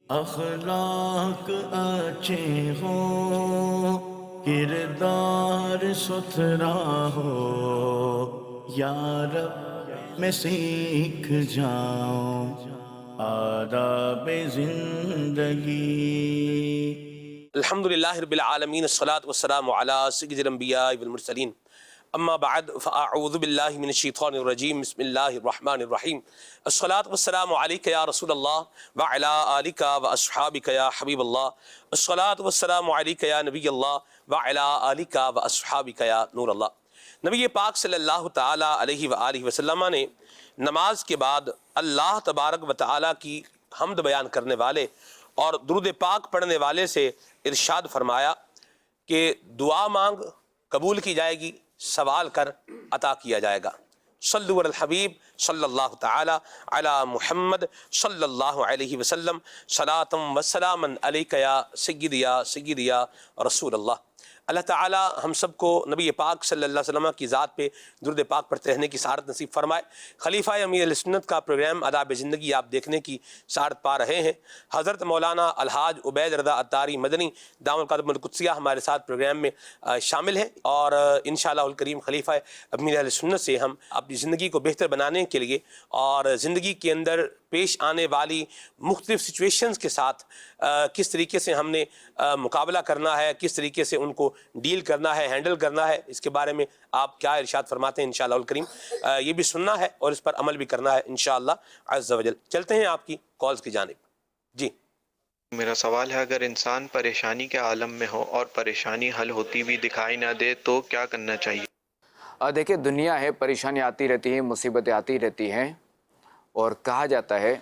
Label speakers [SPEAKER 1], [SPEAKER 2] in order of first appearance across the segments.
[SPEAKER 1] اخلاق اچھے ہوں، کردار ستھرا ہو، یا رب میں سیکھ جاؤں آداب زندگی۔
[SPEAKER 2] الحمدللہ رب العالمین، الصلاۃ والسلام علی سید الانبیاء والمرسلین، اما بعد فاعوذ باللہ من الشیطان الرجیم، بسم اللہ الرحمن الرحیم۔ الصلاۃ والسلام علیک یا رسول اللہ وعلی آلک واصحابک یا حبیب اللہ، الصلاۃ والسلام علیک یا نبی اللہ وعلی آلک واصحابک یا نور اللہ۔ نبی پاک صلی اللہ تعالی علیہ وآلہ وسلم نے نماز کے بعد اللہ تبارک و تعالی کی حمد بیان کرنے والے اور درود پاک پڑھنے والے سے ارشاد فرمایا کہ دعا مانگ قبول کی جائے گی، سوال کر عطا کیا جائے گا۔ صلو علی الحبیب صلی اللہ تعالی علی محمد صلی اللہ علیہ وسلم، صلاۃ و سلاما علیک یا سیدی یا رسول اللہ۔ اللہ تعالی ہم سب کو نبی پاک صلی اللہ علیہ وسلم کی ذات پہ درود پاک پڑھتے رہنے کی سعادت نصیب فرمائے۔ خلیفہ امیر اہل سنت کا پروگرام آداب زندگی آپ دیکھنے کی سعادت پا رہے ہیں۔ حضرت مولانا الحاج عبید رضا عطاری مدنی دامت القدس القدسیہ ہمارے ساتھ پروگرام میں شامل ہیں، اور انشاءاللہ الکریم خلیفہ امیر اہل سنت سے ہم اپنی زندگی کو بہتر بنانے کے لیے اور زندگی کے اندر پیش آنے والی مختلف سچویشنز کے ساتھ کس طریقے سے ہم نے مقابلہ کرنا ہے، کس طریقے سے ان کو ڈیل کرنا ہے، ہینڈل کرنا ہے، اس کے بارے میں آپ کیا ارشاد فرماتے ہیں انشاءاللہ الکریم۔ یہ بھی سننا ہے اور اس پر عمل بھی کرنا ہے انشاءاللہ عز و جل۔ چلتے ہیں آپ کی کالز کی جانب۔ جی
[SPEAKER 3] میرا سوال ہے، اگر انسان پریشانی کے عالم میں ہو اور پریشانی حل ہوتی بھی دکھائی نہ دے تو کیا کرنا چاہیے؟
[SPEAKER 4] دیکھیں، دنیا ہے، پریشانی آتی رہتی ہیں، مصیبتیں آتی رہتی ہیں، اور کہا جاتا ہے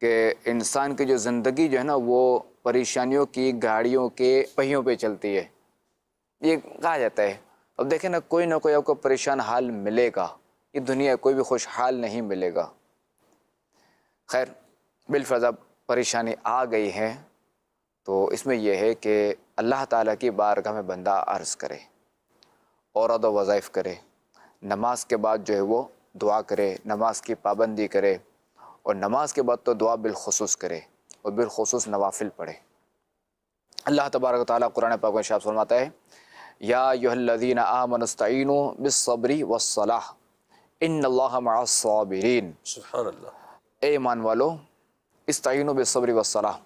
[SPEAKER 4] کہ انسان کی جو زندگی جو ہے نا وہ پریشانیوں کی گاڑیوں کے پہیوں پہ چلتی ہے، یہ کہا جاتا ہے۔ اب دیکھیں نا، کوئی نہ کوئی آپ کو پریشان حال ملے گا، یہ دنیا کوئی بھی خوشحال نہیں ملے گا۔ خیر، بالفرض اب پریشانی آ گئی ہے تو اس میں یہ ہے کہ اللہ تعالیٰ کی بارگاہ میں بندہ عرض کرے، اوراد و وظائف کرے، نماز کے بعد جو ہے وہ دعا کرے، نماز کی پابندی کرے، اور نماز کے بعد تو دعا بالخصوص کرے اور بالخصوص نوافل پڑھے۔ اللہ تبارک و تعالیٰ قرآن پاک میں ارشاد فرماتا ہے، یا ایھا الذین آمنوا استعینوا بالصبر والصلاۃ ان اللہ مع الصابرین۔
[SPEAKER 2] سبحان اللہ۔
[SPEAKER 4] اے ایمان والو، استعینوا بالصبر والصلاۃ،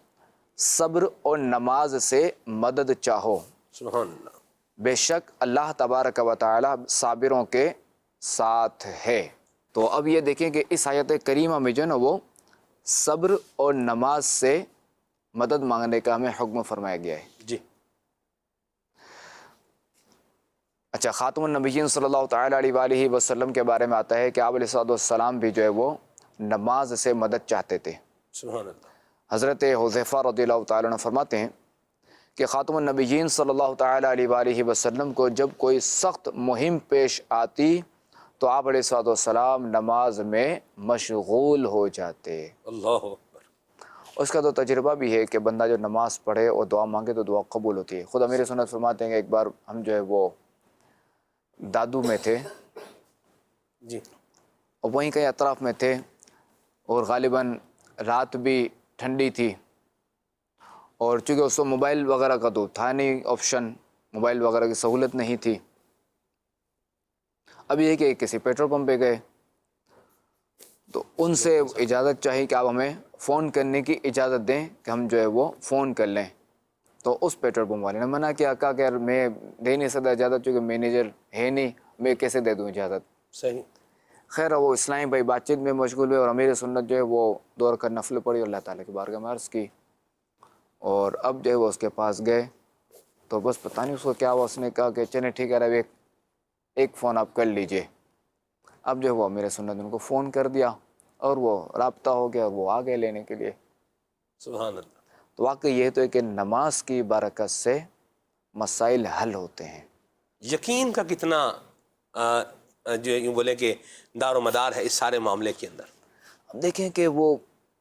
[SPEAKER 4] صبر اور نماز سے مدد چاہو،
[SPEAKER 2] سبحان اللہ۔
[SPEAKER 4] بے شک اللہ تبارک و تعالی صابروں کے ساتھ ہے۔ تو اب یہ دیکھیں کہ اس آیت کریمہ میں جو ہے نا وہ صبر اور نماز سے مدد مانگنے کا ہمیں حکم فرمایا گیا ہے۔
[SPEAKER 2] جی
[SPEAKER 4] اچھا، خاتم النبیین صلی اللہ تعالی علیہ وآلہ وسلم کے بارے میں آتا ہے کہ آپ علیہ الصلوۃ والسلام بھی جو ہے وہ نماز سے مدد چاہتے تھے۔
[SPEAKER 2] سبحان اللہ۔
[SPEAKER 4] حضرت حذیفہ رضی اللہ تعالیٰ عنہ فرماتے ہیں کہ خاتم النبیین صلی اللہ تعالی علیہ وآلہ وسلم کو جب کوئی سخت مہم پیش آتی تو آپ علیہ الصلوۃ والسلام نماز میں مشغول ہو جاتے۔
[SPEAKER 2] اللہ اکبر۔
[SPEAKER 4] اس کا تو تجربہ بھی ہے کہ بندہ جو نماز پڑھے اور دعا مانگے تو دعا قبول ہوتی ہے۔ خود امیر سنت فرماتے ہیں کہ ایک بار ہم جو ہے وہ دادو میں تھے،
[SPEAKER 2] جی
[SPEAKER 4] اور وہیں کہیں اطراف میں تھے، اور غالباً رات بھی ٹھنڈی تھی، اور چونکہ اس کو موبائل وغیرہ کا تو تھا نہیں آپشن، موبائل وغیرہ کی سہولت نہیں تھی۔ اب یہ کہ کسی پیٹرول پمپ پہ گئے تو ان سے اجازت چاہی کہ آپ ہمیں فون کرنے کی اجازت دیں کہ ہم جو ہے وہ فون کر لیں۔ تو اس پیٹرول پمپ والے نے منع کیا، کہا کہ یار میں دے نہیں سکتا اجازت، چونکہ مینیجر ہے نہیں، میں کیسے دے دوں اجازت۔
[SPEAKER 2] صحیح۔
[SPEAKER 4] خیر، وہ اسلامی بھائی بات چیت میں مشغول ہوئے، اور امیر سنت جو ہے وہ دو رکعت نفل پڑھی اور اللہ تعالیٰ کی بارگاہ میں عرض کی، اور اب جو ہے وہ اس کے پاس گئے تو بس پتہ نہیں اس کو کیا ہوا، اس نے کہا کہ چلیں ٹھیک ہے، اب ایک فون آپ کر لیجئے۔ اب جو ہے وہ امیر سنت نے ان کو فون کر دیا اور وہ رابطہ ہو گیا اور وہ آ گئے لینے کے لیے۔
[SPEAKER 2] سبحان اللہ۔
[SPEAKER 4] تو واقعی یہ تو ہے کہ نماز کی برکت سے مسائل حل ہوتے ہیں۔
[SPEAKER 2] یقین کا کتنا جو یوں بولے کہ دار و مدار ہے اس سارے معاملے کے اندر؟
[SPEAKER 4] اب دیکھیں کہ وہ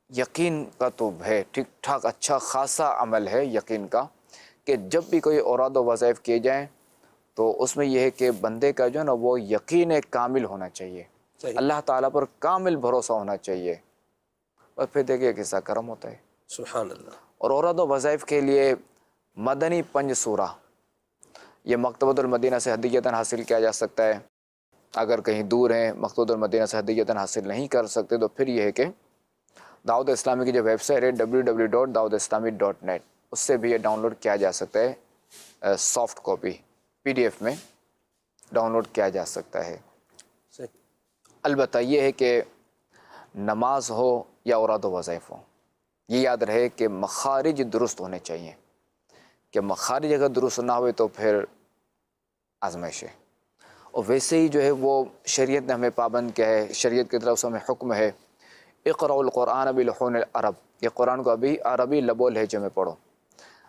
[SPEAKER 4] یقین کا تو ہے ٹھیک ٹھاک اچھا خاصا عمل ہے یقین کا، کہ جب بھی کوئی اوراد و وظائف کیے جائیں تو اس میں یہ ہے کہ بندے کا جو ہے نا وہ یقین کامل ہونا چاہیے،
[SPEAKER 2] صحیح۔
[SPEAKER 4] اللہ تعالیٰ پر کامل بھروسہ ہونا چاہیے، اور پھر دیکھیے کیسا کرم ہوتا ہے۔
[SPEAKER 2] سبحان اللہ.
[SPEAKER 4] اور اوراد و وظائف کے لیے مدنی پنج سورہ یہ مکتبۃ المدینہ سے ہدیتاً حاصل کیا جا سکتا ہے. اگر کہیں دور ہیں مکتبۃ المدینہ سے ہدیتاً حاصل نہیں کر سکتے تو پھر یہ ہے کہ دعوت اسلامی کی جو ویب سائٹ ہے www.dawatislami.net اس سے بھی یہ ڈاؤن لوڈ کیا جا سکتا ہے. سافٹ کاپی PDF میں ڈاؤن لوڈ کیا جا سکتا ہے.
[SPEAKER 2] صحیح.
[SPEAKER 4] البتہ یہ ہے کہ نماز ہو یا اوراد و وظائف ہو یہ یاد رہے کہ مخارج درست ہونے چاہیے. کہ مخارج اگر درست نہ ہوئے تو پھر آزمائش ہے. اور ویسے ہی جو ہے وہ شریعت نے ہمیں پابند کیا ہے, شریعت کی طرف سے ہمیں حکم ہے اقرأوا القرآن بلحون العرب, یہ قرآن کو ابھی عربی لب و لہجے میں پڑھو.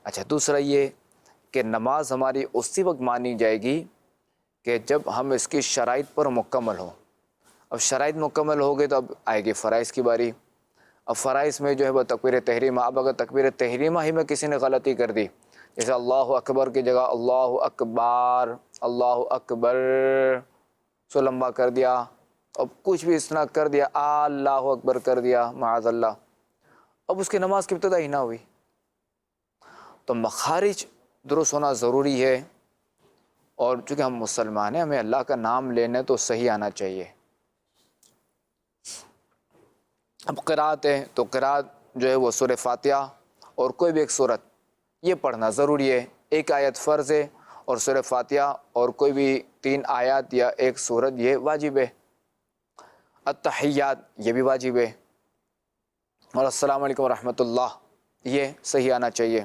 [SPEAKER 4] اچھا دوسرا یہ کہ نماز ہماری اسی وقت مانی جائے گی کہ جب ہم اس کی شرائط پر مکمل ہوں. اب شرائط مکمل ہو گئی تو اب آئے گی فرائض کی باری. اب فرائض میں جو ہے وہ تکبیر تحریمہ. اب اگر تکبیر تحریمہ ہی میں کسی نے غلطی کر دی, جیسے اللہ اکبر کی جگہ اللہ اکبر اللہ اکبر سو لمبا کر دیا, اب کچھ بھی اس طرح کر دیا, اللہ اکبر کر دیا معاذ اللہ, اب اس کی نماز کی ابتدا ہی نہ ہوئی. تو مخارج درست ہونا ضروری ہے. اور چونکہ ہم مسلمان ہیں ہمیں اللہ کا نام لینا تو صحیح آنا چاہیے. اب قرات ہے تو قرات جو ہے وہ سورہ فاتحہ اور کوئی بھی ایک سورت یہ پڑھنا ضروری ہے. ایک آیت فرض ہے اور سورہ فاتحہ اور کوئی بھی 3 آیات یا ایک سورت یہ واجب ہے. التحیات یہ بھی واجب ہے. اور السلام علیکم ورحمۃ اللہ یہ صحیح آنا چاہیے.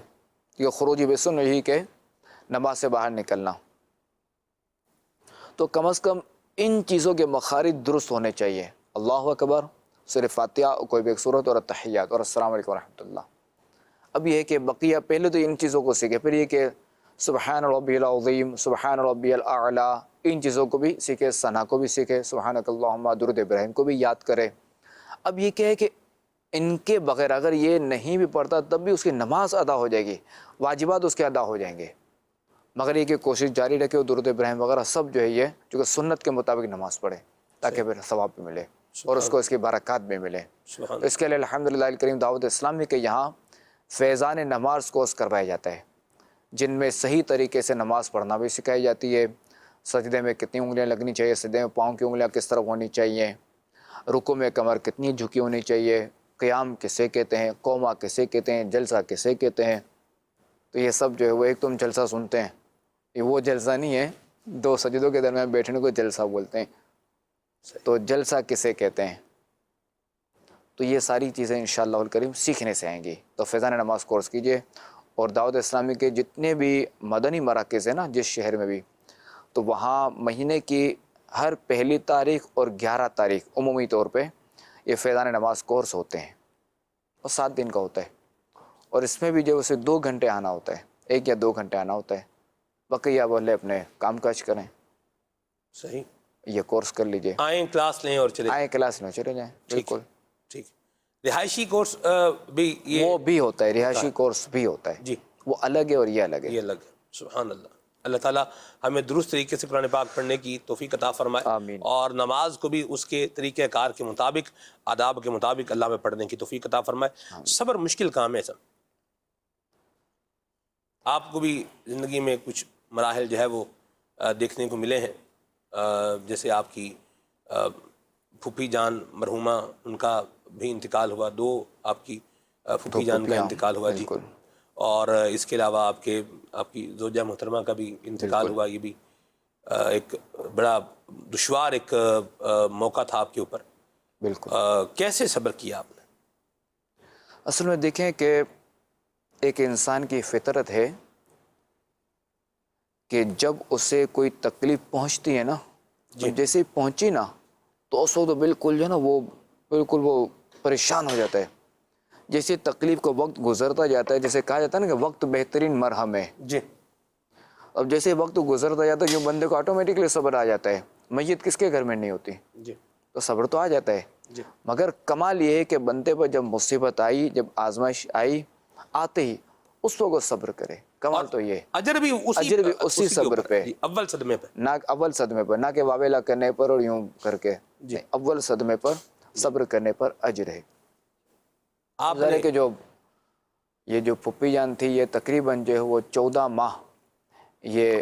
[SPEAKER 4] یہ خروج بسن ہی کہ نماز سے باہر نکلنا. تو کم از کم ان چیزوں کے مخارج درست ہونے چاہیے. اللہ اکبر, سورہ فاتحہ, کوئی بھی ایک سورت اور التحیات اور السلام علیکم ورحمۃ اللہ. اب یہ ہے کہ بقیہ پہلے تو ان چیزوں کو سیکھے, پھر یہ کہ سبحان ربی العظیم, سبحان ربی الاعلیٰ, ان چیزوں کو بھی سیکھے, ثنا کو بھی سیکھے, سبحانک اللہم, درود ابراہیم کو بھی یاد کرے. اب یہ کیا ہے کہ ان کے بغیر اگر یہ نہیں بھی پڑھتا تب بھی اس کی نماز ادا ہو جائے گی, واجبات اس کے ادا ہو جائیں گے. مگر یہ کہ کوشش جاری رکھے اور درود ابراہیم وغیرہ سب جو ہے یہ چونکہ سنت کے مطابق نماز پڑھے تاکہ پھر ثواب بھی ملے اور اس کو اس کی برکات بھی ملے. تو اس کے لیے الحمدللہ الکریم دعوت اسلامی کے یہاں فیضان نماز کورس کروایا جاتا ہے, جن میں صحیح طریقے سے نماز پڑھنا بھی سکھائی جاتی ہے. سجدے میں کتنی انگلیاں لگنی چاہیے, سجدے میں پاؤں کی انگلیاں کس طرح ہونی چاہیے, رکوع میں کمر کتنی جھکی ہونی چاہیے, قیام کسے کہتے ہیں, قوما کسے کہتے ہیں, جلسہ کسے کہتے ہیں. تو یہ سب جو ہے وہ ایک تم جلسہ سنتے ہیں, یہ وہ جلسہ نہیں ہے 2 سجدوں کے درمیان بیٹھنے کو جلسہ بولتے ہیں. تو جلسہ کسے کہتے ہیں. تو یہ ساری چیزیں انشاءاللہ الکریم سیکھنے سے آئیں گی. تو فیضان نماز کورس کیجئے. اور دعوت اسلامی کے جتنے بھی مدنی مراکز ہیں نا جس شہر میں بھی, تو وہاں مہینے کی ہر پہلی تاریخ اور 11 تاریخ عمومی طور پہ یہ فیضان نماز کورس ہوتے ہیں, اور 7 دن کا ہوتا ہے. اور اس میں بھی جو اسے 2 گھنٹے آنا ہوتا ہے, 1 یا 2 گھنٹے آنا ہوتا ہے. بقیہ بولے اپنے کام کاج کریں.
[SPEAKER 2] صحیح.
[SPEAKER 4] یہ کورس کر لیجئے,
[SPEAKER 2] آئیں کلاس لیں اور چلے
[SPEAKER 4] آئیں کلاس میں چلے جائیں. بالکل
[SPEAKER 2] ٹھیک. رہائشی کورس بھی یہ
[SPEAKER 4] وہ بھی ہوتا ہے, رہائشی کورس بھی ہوتا ہے.
[SPEAKER 2] جی
[SPEAKER 4] وہ الگ ہے اور یہ الگ ہے.
[SPEAKER 2] یہ الگ ہے. سبحان اللہ. اللہ تعالیٰ ہمیں درست طریقے سے قرآن پاک پڑھنے کی توفیق عطا فرمائے.
[SPEAKER 4] آمین.
[SPEAKER 2] اور نماز کو بھی اس کے طریقہ کار کے مطابق, آداب کے مطابق اللہ میں پڑھنے کی توفیق عطا فرمائے. صبر مشکل کام ہے سب. آپ کو بھی زندگی میں کچھ مراحل جو ہے وہ دیکھنے کو ملے ہیں, جیسے آپ کی پھوپھی جان مرحومہ, ان کا بھی انتقال ہوا, 2 آپ کی پھوپھی جان کا انتقال ہوا. جی. اور اس کے علاوہ آپ کی زوجہ محترمہ کا بھی انتقال ہوا. یہ بھی ایک بڑا دشوار ایک موقع تھا آپ کے اوپر.
[SPEAKER 4] بالکل.
[SPEAKER 2] کیسے صبر کیا آپ نے؟
[SPEAKER 4] اصل میں دیکھیں کہ ایک انسان کی فطرت ہے کہ جب اسے کوئی تکلیف پہنچتی ہے نا, جیسے ہی پہنچی نا تو اس وقت بالکل جو ہے نا وہ بالکل وہ پریشان ہو جاتا ہے. جیسے تکلیف کا وقت گزرتا جاتا ہے, جیسے کہا جاتا ہے نا کہ وقت بہترین مرہم ہے.
[SPEAKER 2] جی.
[SPEAKER 4] اب جیسے وقت گزرتا جاتا ہے جو بندے کو آٹومیٹکلی صبر آ جاتا ہے. میت کس کے گھر میں نہیں ہوتی,
[SPEAKER 2] جی,
[SPEAKER 4] تو صبر تو آ جاتا ہے.
[SPEAKER 2] جی.
[SPEAKER 4] مگر کمال یہ ہے کہ بندے پر جب مصیبت آئی, جب آزمائش آئی, آتے ہی اس وقت صبر کرے. کمال تو یہ
[SPEAKER 2] اجر بھی
[SPEAKER 4] اسی صبر پہ,
[SPEAKER 2] اول صدمے پہ,
[SPEAKER 4] نہ اول صدمے پر, نہ کہ واویلا کرنے پر اور یوں کر کے, اول صدمے پر صبر کرنے پر اجر ہے. آپ ظاہر ہے کہ جو یہ جو پھپھی جان تھی یہ تقریباً جو ہے وہ 14 ماہ یہ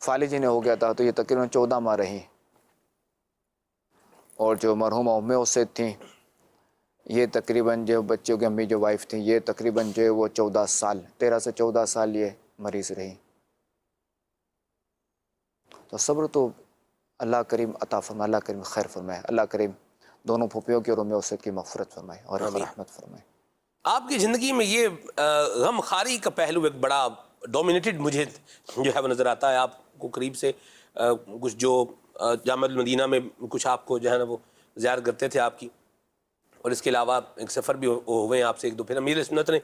[SPEAKER 4] فالج انہیں ہو گیا تھا، تو یہ تقریباً 14 ماہ رہی. اور جو مرحومہ ام اسید تھیں یہ تقریباً جو بچوں کی امی جو وائف تھیں یہ تقریباً جو ہے وہ 14 سال 13 سے 14 سال یہ مریض رہی. تو صبر تو اللہ کریم عطا فرمائے، اللہ کریم خیر فرمائے، اللہ کریم دونوں پھوپھیوں کی اور ام اسید کی مغفرت فرمائے اور
[SPEAKER 2] آمین.
[SPEAKER 4] رحمت فرمائے.
[SPEAKER 2] آپ کی زندگی میں یہ غم خاری کا پہلو ایک بڑا ڈومینیٹڈ مجھے جو ہے وہ نظر آتا ہے. آپ کو قریب سے کچھ جو جامع المدینہ میں کچھ آپ کو جو ہے نا وہ زیارت کرتے تھے آپ کی، اور اس کے علاوہ ایک سفر بھی ہوئے ہیں آپ سے ایک دو. پھر امیر سنت نے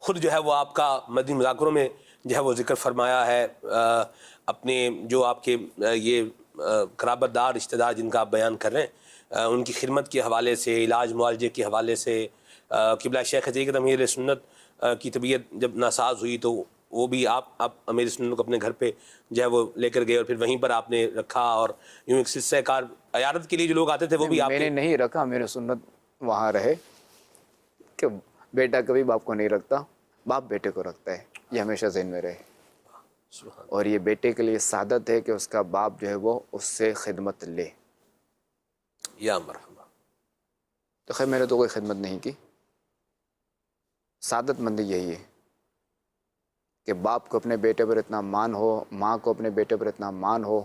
[SPEAKER 2] خود جو ہے وہ آپ کا مدنی مذاکروں میں جو ہے وہ ذکر فرمایا ہے اپنے جو آپ کے یہ قرابت دار رشتہ دار جن کا آپ بیان کر رہے ہیں ان کی خدمت کے حوالے سے، علاج معالجے کے حوالے سے. قبلہ شیخ حقیقت امیر سنت کی طبیعت جب ناساز ہوئی تو وہ بھی آپ امیر سنت کو اپنے گھر پہ جو ہے وہ لے کر گئے اور پھر وہیں پر آپ نے رکھا، اور یوں ایک سلسلہ کار عیادت کے لیے جو لوگ آتے تھے وہ بھی آپ
[SPEAKER 4] میں
[SPEAKER 2] کے
[SPEAKER 4] نے نہیں رکھا، امیر سنت وہاں رہے کہ بیٹا کبھی باپ کو نہیں رکھتا، باپ بیٹے کو رکھتا ہے، یہ ہمیشہ ذہن میں رہے. اور یہ بیٹے کے لیے سعادت ہے کہ اس کا باپ جو ہے وہ اس سے خدمت لے.
[SPEAKER 2] یا مرحبا.
[SPEAKER 4] تو خیر میں نے تو کوئی خدمت نہیں کی. سعادت مندی یہی ہے کہ باپ کو اپنے بیٹے پر اتنا مان ہو، ماں کو اپنے بیٹے پر اتنا مان ہو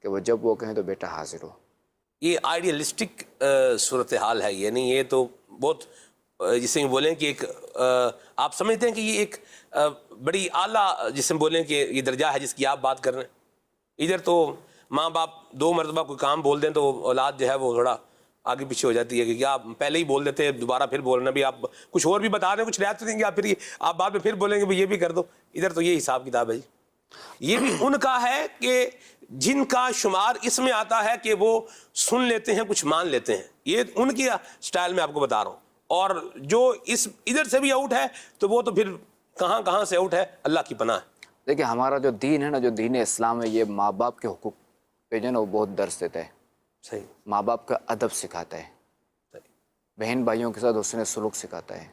[SPEAKER 4] کہ وہ جب وہ کہیں تو بیٹا حاضر ہو.
[SPEAKER 2] یہ آئیڈیلسٹک صورتحال ہے، یعنی یہ تو بہت جسے بولیں کہ ایک آپ سمجھتے ہیں کہ یہ ایک بڑی اعلیٰ جسے بولیں کہ یہ درجہ ہے جس کی آپ بات کر رہے ہیں. ادھر تو ماں باپ 2 مرتبہ کوئی کام بول دیں تو اولاد جو ہے وہ تھوڑا آگے پیچھے ہو جاتی ہے کہ آپ پہلے ہی بول دیتے ہیں، دوبارہ پھر بولنا بھی، آپ کچھ اور بھی بتا رہے ہیں، کچھ رعایت دیں گے، آپ پھر آپ بعد میں پھر بولیں گے یہ بھی کر دو. ادھر تو یہ حساب کتاب ہے جی. یہ بھی ان کا ہے کہ جن کا شمار اس میں آتا ہے کہ وہ سن لیتے ہیں، کچھ مان لیتے ہیں. یہ ان کی سٹائل میں آپ کو بتا رہا ہوں. اور جو اس ادھر سے بھی آؤٹ ہے تو وہ تو پھر کہاں سے آؤٹ ہے، اللہ کی پناہ ہے.
[SPEAKER 4] دیکھیں ہمارا جو دین ہے نا، جو دین اسلام ہے، یہ ماں باپ کے حقوق پہ جو ہے نا وہ بہت درس دیتا ہے.
[SPEAKER 2] صحیح.
[SPEAKER 4] ماں باپ کا ادب سکھاتا ہے، بہن بھائیوں کے ساتھ حسن سلوک سکھاتا ہے،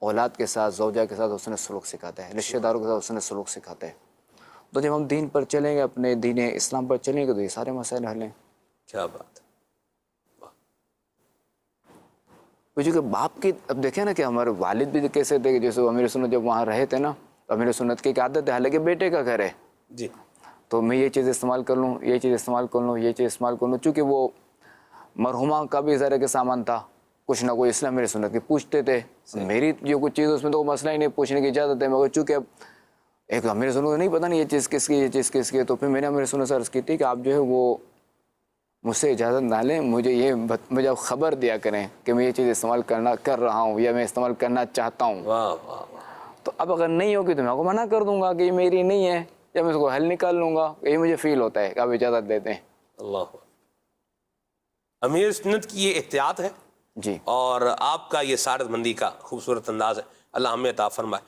[SPEAKER 4] اولاد کے ساتھ، زوجہ کے ساتھ حسن سلوک سکھاتا ہے، رشتہ داروں کے ساتھ حسن سلوک سکھاتا ہے. تو جب ہم دین پر چلیں گے، اپنے دین اسلام پر چلیں گے تو یہ سارے مسائل حل ہیں.
[SPEAKER 2] کیا بات ہے.
[SPEAKER 4] کیونکہ باپ کی اب دیکھیں نا کہ ہمارے والد بھی کیسے تھے کہ جیسے امیر سنت جب وہاں رہے تھے نا، امیر سنت کی ایک عادت ہے، حالانکہ بیٹے کا گھر ہے
[SPEAKER 2] جی.
[SPEAKER 4] تو میں یہ چیز استعمال کر لوں، یہ چیز استعمال کر لوں، یہ چیز استعمال کر لوں. چونکہ وہ مرحومہ کا بھی ذرا کے سامان تھا، کچھ نہ کوئی اسلام میرے سنت کی پوچھتے تھے. میری جو کچھ چیز اس میں تو مسئلہ ہی نہیں، پوچھنے کی اجازت ہے، مگر چونکہ اب ایک امیر سنت کو نہیں پتہ نہیں یہ چیز کس کی، یہ چیز کس کی ہے. تو پھر میں نے امیر سنت سے عرض کی تھی کہ آپ جو ہے وہ مجھ سے اجازت نہ لیں، مجھے آپ خبر دیا کریں کہ میں یہ چیز استعمال کر رہا ہوں یا میں استعمال کرنا چاہتا ہوں.
[SPEAKER 2] واہ واہ.
[SPEAKER 4] تو اب اگر نہیں ہوگی تو میں آپ کو منع کر دوں گا کہ یہ میری نہیں ہے، یا میں اس کو حل نکال لوں گا. یہ مجھے فیل ہوتا ہے کہ آپ اجازت دیتے ہیں.
[SPEAKER 2] اللہ. امیر سنت کی یہ احتیاط ہے
[SPEAKER 4] جی.
[SPEAKER 2] اور آپ کا یہ سعادت مندی کا خوبصورت انداز ہے، اللہ ہمیں عطا فرمائے.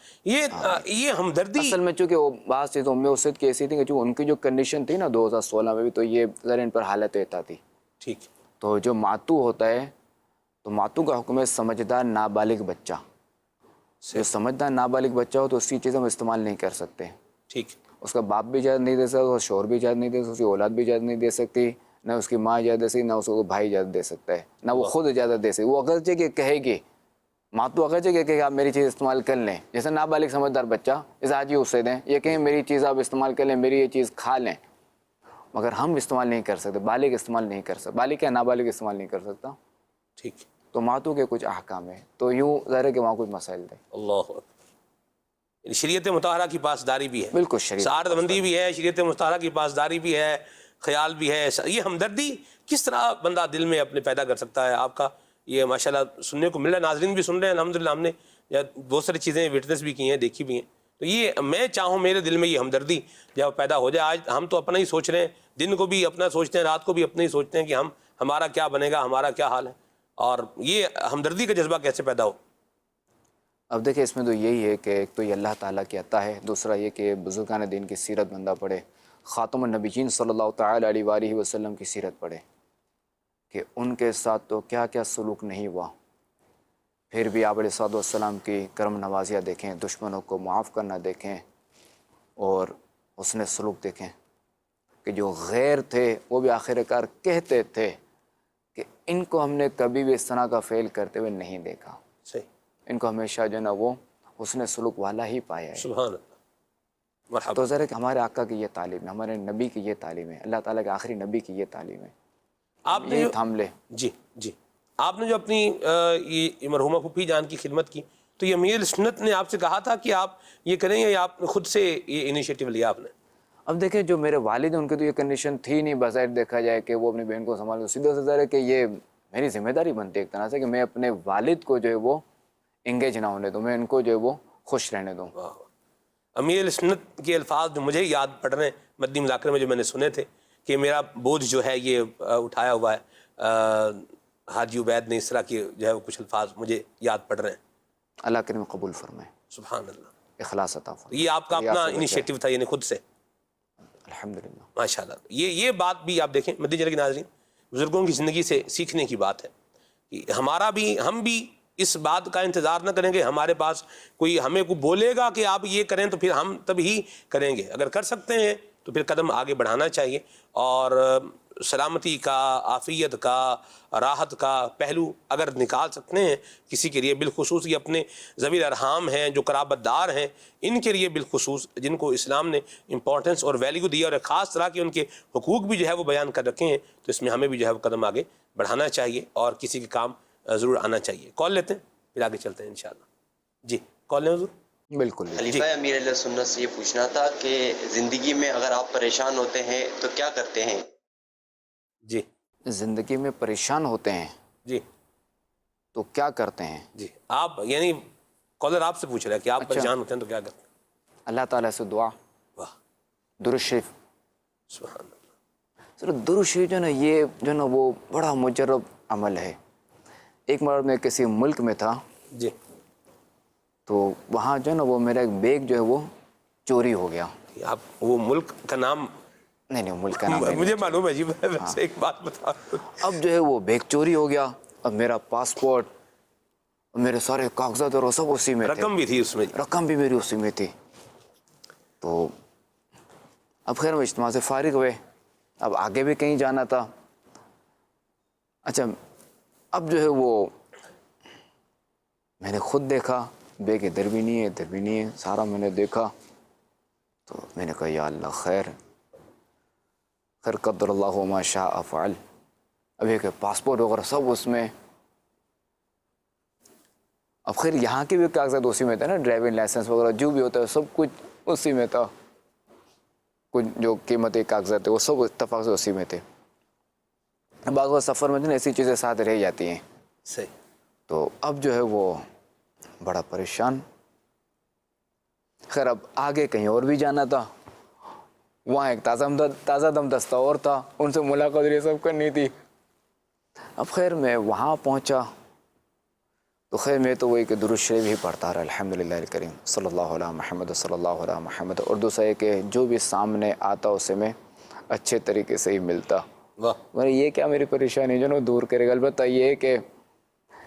[SPEAKER 2] یہ ہمدردی
[SPEAKER 4] اصل میں چونکہ وہ بعض چیزوں میں اسد کی ایسی تھی کہ جو ان کی جو کنڈیشن تھی نا 2016 میں بھی، تو یہ ذرا ان پر حالت احتا تھی.
[SPEAKER 2] ٹھیک.
[SPEAKER 4] تو جو ماتو ہوتا ہے تو ماتو کا حکم ہے سمجھدار نابالغ بچہ. جو سمجھدار نابالغ بچہ ہو تو اس کی چیزیں ہم استعمال نہیں کر سکتے.
[SPEAKER 2] ٹھیک.
[SPEAKER 4] اس کا باپ بھی اجازت نہیں دے سکتا، اس کا شوہر بھی اجازت نہیں دے سکتا، اس کی اولاد بھی اجازت نہیں دے سکتی، نہ اس کی ماں اجازت دے سکتی، نہ اس کو بھائی اجازت دے سکتا ہے، نہ وہ خود اجازت دے سکتی. وہ اگرچہ کہ کہے گی، ماں تو اگرچہ کہ کہے آپ میری چیز استعمال کر لیں، جیسے نابالغ سمجھدار بچہ جیسے حاجی اسے دیں، یہ کہیں میری چیز آپ استعمال کر لیں، میری یہ چیز کھا لیں، مگر ہم استعمال نہیں کر سکتے. بالغ استعمال نہیں کر سکتا، بالغ کیا نابالغ استعمال نہیں کر سکتا.
[SPEAKER 2] ٹھیک.
[SPEAKER 4] تو ماتو کے کچھ احکام ہیں، تو یوں ظاہر ہے کہ وہاں کچھ مسائل تھے.
[SPEAKER 2] اللہ. شریعت مطہرہ کی پاسداری بھی ہے،
[SPEAKER 4] بالکل شریعت
[SPEAKER 2] سعادت مندی بھی ہے، شریعت مطہرہ کی پاسداری بھی ہے، خیال بھی ہے. یہ ہمدردی کس طرح بندہ دل میں اپنے پیدا کر سکتا ہے؟ آپ کا یہ ماشاءاللہ سننے کو مل رہا ہے، ناظرین بھی سن رہے ہیں الحمدللہ. ہم نے بہت ساری چیزیں وٹنس بھی کی ہیں، دیکھی بھی ہیں. تو یہ میں چاہوں میرے دل میں یہ ہمدردی جب پیدا ہو جائے. آج ہم تو اپنا ہی سوچ رہے ہیں، دن کو بھی اپنا سوچتے ہیں، رات کو بھی اپنا ہی سوچتے ہیں کہ ہمارا کیا بنے گا، ہمارا کیا حال ہے. اور یہ ہمدردی کا جذبہ کیسے پیدا ہو؟
[SPEAKER 4] اب دیکھیں اس میں تو یہی ہے کہ ایک تو یہ اللہ تعالیٰ کی عطا ہے، دوسرا یہ کہ بزرگان دین کی سیرت بندہ پڑھے، خاتم النبیین صلی اللہ تعالیٰ علیہ وآلہ وسلم کی سیرت پڑھے کہ ان کے ساتھ تو کیا کیا سلوک نہیں ہوا. پھر بھی آپ علیہ السلام کی کرم نوازیاں دیکھیں، دشمنوں کو معاف کرنا دیکھیں اور حسن سلوک دیکھیں کہ جو غیر تھے وہ بھی آخر کار کہتے تھے کہ ان کو ہم نے کبھی بھی اس طرح کا فعل کرتے ہوئے نہیں دیکھا،
[SPEAKER 2] صحیح،
[SPEAKER 4] ان کو ہمیشہ جو ہے نا وہ حسن سلوک والا ہی پایا ہے۔
[SPEAKER 2] سبحان اللہ، مرحبا۔
[SPEAKER 4] تو ذرا کہ ہمارے آقا کی یہ تعلیم ہے، ہمارے نبی کی یہ تعلیم ہے، اللہ تعالیٰ کے آخری نبی کی یہ تعلیم ہے،
[SPEAKER 2] آپ نے
[SPEAKER 4] یہی
[SPEAKER 2] جو
[SPEAKER 4] تھام لے۔
[SPEAKER 2] جی جی، آپ نے جو اپنی یہ مرحومہ پھوپھی جان کی خدمت کی، تو یہ امیر سنت نے آپ سے کہا تھا کہ آپ یہ کریں یا آپ نے خود سے یہ انیشیٹو لیا آپ نے؟
[SPEAKER 4] اب دیکھیں جو میرے والد ہیں ان کی تو یہ کنڈیشن تھی نہیں، بظاہر دیکھا جائے کہ وہ اپنی بہن کو سنبھالیں، سیدھا سا ظاہر ہے کہ یہ میری ذمہ داری بنتی ہے ایک طرح سے کہ میں اپنے والد کو جو ہے وہ انگیج نہ ہونے دوں، میں ان کو جو ہے وہ خوش رہنے دوں۔
[SPEAKER 2] واہ، امیر سنت کے الفاظ جو مجھے یاد پڑ رہے ہیں مدنی مذاکرے میں جو میں نے سنے تھے کہ میرا بوجھ جو ہے یہ اٹھایا ہوا ہے، حاجی عبید نے اس طرح کے جو ہے وہ کچھ الفاظ مجھے یاد پڑ رہے ہیں۔
[SPEAKER 4] اللہ کریم قبول فرمائے،
[SPEAKER 2] سبحان اللہ،
[SPEAKER 4] اخلاص عطا فرمائے۔
[SPEAKER 2] یہ آپ کا اپنا انیشیٹو تھا، یعنی خود سے؟
[SPEAKER 4] الحمدللہ۔
[SPEAKER 2] ماشاء اللہ۔ یہ بات بھی آپ دیکھیں مدنی چینل کے ناظرین، بزرگوں کی زندگی سے سیکھنے کی بات ہے کہ ہم بھی اس بات کا انتظار نہ کریں کہ ہمارے پاس کوئی ہمیں کو بولے گا کہ آپ یہ کریں تو پھر ہم تب ہی کریں گے، اگر کر سکتے ہیں تو پھر قدم آگے بڑھانا چاہیے، اور سلامتی کا، عافیت کا، راحت کا پہلو اگر نکال سکتے ہیں کسی کے لیے، بالخصوص یہ اپنے ذوی الارحام ہیں جو قرابت دار ہیں، ان کے لیے بالخصوص جن کو اسلام نے امپورٹنس اور ویلیو دیا اور ایک خاص طرح کے ان کے حقوق بھی جو ہے وہ بیان کر رکھے ہیں، تو اس میں ہمیں بھی جو ہے وہ قدم آگے بڑھانا چاہیے اور کسی کے کام ضرور آنا چاہیے۔ کال لیتے ہیں پھر آگے چلتے ہیں انشاءاللہ۔ جی کال لیں حضور۔
[SPEAKER 4] بالکل۔
[SPEAKER 5] خلیفہ امیر علیہ سنت سے یہ پوچھنا تھا کہ زندگی میں اگر آپ پریشان ہوتے ہیں تو کیا کرتے ہیں؟
[SPEAKER 2] جی
[SPEAKER 4] زندگی میں پریشان ہوتے ہیں
[SPEAKER 2] جی
[SPEAKER 4] تو کیا کرتے ہیں؟
[SPEAKER 2] جی، آپ یعنی کالر آپ سے پوچھ رہا ہے کہ آپ پریشان ہوتے ہیں تو کیا کرتے ہیں؟
[SPEAKER 4] اللہ تعالیٰ سے دعا،
[SPEAKER 2] واہ،
[SPEAKER 4] درود شریف۔
[SPEAKER 2] سبحان اللہ۔
[SPEAKER 4] صرف درود شریف جو ہے نا یہ جو ہے نا وہ بڑا مجرب عمل ہے۔ ایک مرتبہ میں کسی ملک میں تھا
[SPEAKER 2] جی
[SPEAKER 4] تو وہاں جو ہے نا وہ میرا ایک بیگ جو ہے وہ چوری ہو گیا۔
[SPEAKER 2] آپ وہ ملک کا نام؟
[SPEAKER 4] نہیں ملک کا نام نہیں۔
[SPEAKER 2] مجھے معلوم ہے جی، ویسے ایک بات بتا،
[SPEAKER 4] اب جو ہے وہ بیگ چوری ہو گیا، اب میرا پاسپورٹ، میرے سارے کاغذات اور وہ سب اسی میں تھے،
[SPEAKER 2] رقم بھی تھی اس میں؟
[SPEAKER 4] رقم بھی میری اسی میں تھی۔ تو اب خیر ہم اجتماع سے فارغ ہوئے، اب آگے بھی کہیں جانا تھا۔ اچھا اب جو ہے وہ میں نے خود دیکھا بیگ ادھر بھی نہیں ہے ادھر بھی نہیں ہے، سارا میں نے دیکھا تو میں نے کہا یا اللہ خیر قدر اللہ ما شاء فعل۔ اب ایک پاسپورٹ وغیرہ سب اس میں، اب خیر یہاں کے بھی کاغذات اسی میں تھے نا، ڈرائیونگ لائسنس وغیرہ جو بھی ہوتا ہے سب کچھ اسی میں تھا، کچھ جو قیمتی کاغذات تھے وہ سب اتفاق سے اسی میں تھے۔ بعض وقت سفر میں جو ایسی چیزیں ساتھ رہ جاتی ہیں،
[SPEAKER 2] صحیح۔
[SPEAKER 4] تو اب جو ہے وہ بڑا پریشان۔ خیر اب آگے کہیں اور بھی جانا تھا، وہاں ایک تازہ دم دستہ اور تھا، ان سے ملاقات یہ سب کرنی تھی۔ اب خیر میں وہاں پہنچا تو خیر میں تو وہی کہ درود شریف ہی پڑھتا رہا، الحمدللہ الکریم صلی اللہ علیہ محمد صلی اللہ علیہ محمد، اور دوسرا یہ کہ جو بھی سامنے آتا اسے میں اچھے طریقے سے ہی ملتا۔
[SPEAKER 2] واہ،
[SPEAKER 4] مگر یہ کیا میری پریشانی جو نا دور کرے گا، البتہ یہ کہ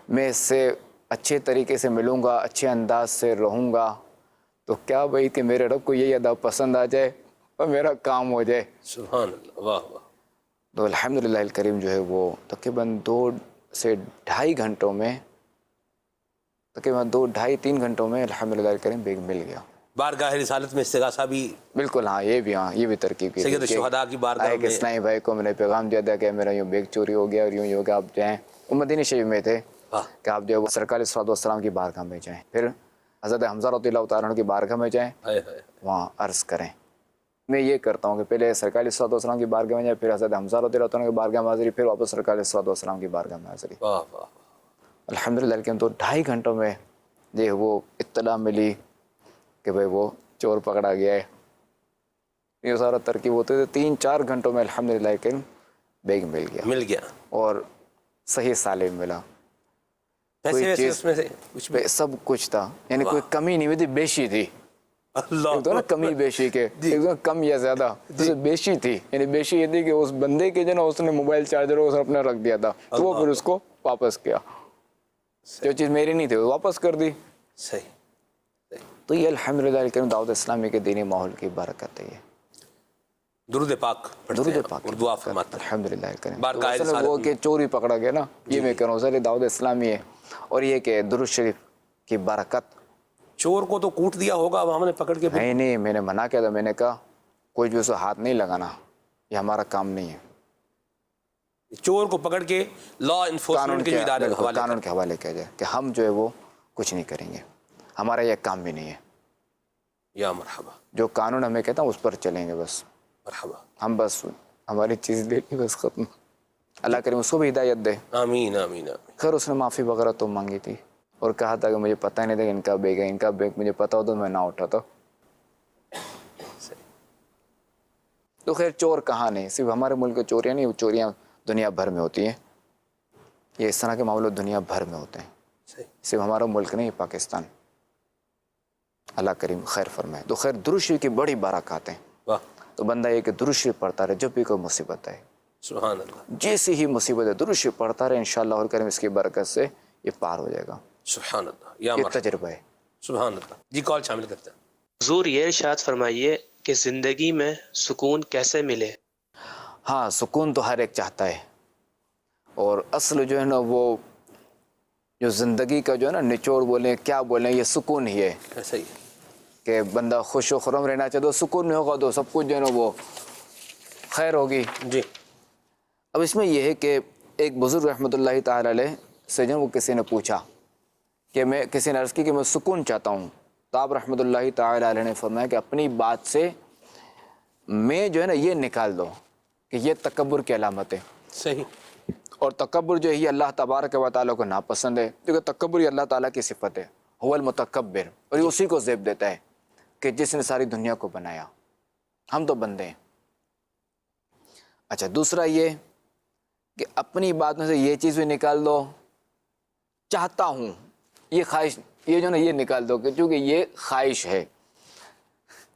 [SPEAKER 4] میں اس سے اچھے طریقے سے ملوں گا، اچھے انداز سے رہوں گا، تو کیا بھائی کہ میرے رب کو یہ ادا پسند آ جائے اور میرا کام ہو جائے۔
[SPEAKER 2] سبحان اللہ، واہ واہ۔
[SPEAKER 4] تو الحمدللہ الکریم جو ہے وہ تقریباً 2 سے 2.5 گھنٹوں میں، تقریباً 2-2.5-3 گھنٹوں میں الحمدللہ الکریم بیگ مل گیا۔
[SPEAKER 2] بارگاہ رسالت میں استغاثہ بھی؟
[SPEAKER 4] بالکل ہاں، یہ بھی ترکیب کی
[SPEAKER 2] سید الشہداء کی بارگاہ
[SPEAKER 4] آئے کہ
[SPEAKER 2] میں
[SPEAKER 4] اسلامی بھائی کو میں نے پیغام دیا تھا کہ میرا یوں بیگ چوری ہو گیا اور یوں ہو گیا، آپ جائیں، وہ مدینہ شریف میں تھے کہ آپ جو ہے وہ سرکار صلی اللہ علیہ وسلم کی بارگاہ میں جائیں، پھر حضرت حمزہ رضی اللہ تعالیٰ عنہ کی بارگاہ میں جائیں، وہاں عرض کریں۔ میں یہ کرتا ہوں کہ پہلے سرکار صلی اللہ علیہ وسلم کی بارگاہ میں جائیں، پھر حضرت حمزہ رضی اللہ عنہ کی بارگاہ میں حاضری، پھر واپس سرکار صلی اللہ علیہ وسلم کی بارگاہ میں حاضری۔
[SPEAKER 2] واہ واہ۔
[SPEAKER 4] الحمدللہ لیکن تو 2.5 گھنٹوں میں یہ وہ اطلاع ملی کہ بھئی وہ چور پکڑا گیا ہے، یہ سارا ترکیب ہوتے تھے 3-4 گھنٹوں میں الحمدللہ لیکن بیگ مل گیا اور صحیح سالم ملا۔ کوئی
[SPEAKER 2] پیسے
[SPEAKER 4] چیز
[SPEAKER 2] اس میں سے کچھ بھی؟
[SPEAKER 4] سب کچھ تھا، یعنی کوئی کمی نہیں ہوئی تھی، بیشی تھی۔
[SPEAKER 2] اللہ
[SPEAKER 4] ایک تو نا کمی بیشی کے، ایک تو کم یا زیادہ، تو بیشی تھی، یعنی بیشی یہ تھی کہ اس بندے کے جو نا اس نے موبائل چارجر اس نے اپنا رکھ دیا تھا تو وہ پھر اس کو واپس کیا۔ جو چیز میری نہیں تھی وہ واپس کر دی.
[SPEAKER 2] صحیح.
[SPEAKER 4] تو یہ الحمدللہ کریم دعوت اسلامی کے دینی ماحول کی برکت ہے. یہ
[SPEAKER 2] درود پاک پڑھتے ہیں
[SPEAKER 4] درود پاک
[SPEAKER 2] اور دعا فرماتے ہیں.
[SPEAKER 4] الحمدللہ کریم.
[SPEAKER 2] بارگاہ
[SPEAKER 4] اصل
[SPEAKER 2] رسالت
[SPEAKER 4] وہ
[SPEAKER 2] میں.
[SPEAKER 4] کہ چوری پکڑا گیا نا, یہ میں کہہ رہا ہوں سر, یہ دعوت اسلامی ہے. اور یہ کہ درود شریف کی برکت.
[SPEAKER 2] چور کو تو کوٹ دیا ہوگا, اب ہم نے پکڑ کے
[SPEAKER 4] نہیں, میں نے منع کیا تھا. میں نے کہا کوئی بھی اسے ہاتھ نہیں لگانا, یہ ہمارا کام نہیں ہے.
[SPEAKER 2] چور کو پکڑ کے لا انفورسمنٹ کے جو ادارے
[SPEAKER 4] قانون کے حوالے کیا جائے کہ ہم جو ہے وہ کچھ نہیں کریں گے, ہمارا یہ کام بھی نہیں ہے.
[SPEAKER 2] یا مرحبا.
[SPEAKER 4] جو قانون ہمیں کہتا ہے اس پر چلیں گے بس.
[SPEAKER 2] مرحبا.
[SPEAKER 4] ہم بس ہماری چیز لینی بس ختم. اللہ کریم اس کو بھی ہدایت دے.
[SPEAKER 2] آمین آمین آمین.
[SPEAKER 4] خیر اس نے معافی وغیرہ تو مانگی تھی اور کہا تھا کہ مجھے پتہ نہیں تھا کہ ان کا بیگ ہے, ان کا بیگ مجھے پتہ ہوتا میں نہ اٹھاتا. تو خیر چور کہاں نہیں, صرف ہمارے ملک کے چوریاں نہیں, چوریاں دنیا بھر میں ہوتی ہیں. یہ اس طرح کے معاملے دنیا بھر میں ہوتے ہیں, صرف ہمارا ملک نہیں, پاکستان. اللہ کریم خیر فرمائے. تو خیر درود شریف کی بڑی برکات ہیں.
[SPEAKER 2] واہ.
[SPEAKER 4] تو بندہ یہ کہ درود شریف پڑھتا رہے جب بھی کوئی مصیبت ہے.
[SPEAKER 2] سبحان اللہ.
[SPEAKER 4] جیسی ہی مصیبت ہے درود شریف پڑھتا رہے, انشاءاللہ اور کریم اس کی برکت سے یہ پار ہو جائے گا.
[SPEAKER 2] سبحان اللہ. یا
[SPEAKER 4] یہ
[SPEAKER 2] مرحبا.
[SPEAKER 4] تجربہ ہے.
[SPEAKER 2] سبحان اللہ. جی کال شامل کرتے ہیں.
[SPEAKER 6] حضور یہ ارشاد فرمائیے کہ زندگی میں سکون کیسے ملے؟
[SPEAKER 4] ہاں سکون تو ہر ایک چاہتا ہے, اور اصل جو ہے نا وہ جو زندگی کا جو ہے نا نچوڑ بولیں کیا بولیں, یہ سکون ہی ہے.
[SPEAKER 2] ایسا ہی ہے.
[SPEAKER 4] کہ بندہ خوش و خرم رہنا چاہے تو سکون نہیں ہوگا تو سب کچھ جو ہے نا وہ خیر ہوگی.
[SPEAKER 2] جی.
[SPEAKER 4] اب اس میں یہ ہے کہ ایک بزرگ رحمۃ اللہ تعالی علیہ سے جو وہ کسی نے پوچھا کہ میں, کسی نے عرض کی کہ میں سکون چاہتا ہوں, تو آپ رحمۃ اللہ تعالی علیہ نے فرمایا کہ اپنی بات سے میں جو ہے نا یہ نکال دو کہ یہ تکبر کی علامت ہے.
[SPEAKER 2] صحیح.
[SPEAKER 4] اور تکبر جو ہے یہ اللہ تبارک و تعالیٰ کو ناپسند ہے, کیونکہ تکبر یہ اللہ تعالیٰ کی صفت ہے. هو المتکبر, اور یہ اسی کو زیب دیتا ہے کہ جس نے ساری دنیا کو بنایا, ہم تو بندے ہیں. اچھا دوسرا یہ کہ اپنی بات میں سے یہ چیز بھی نکال دو, چاہتا ہوں, یہ خواہش, یہ جو نا یہ نکال دو کہ چونکہ یہ خواہش ہے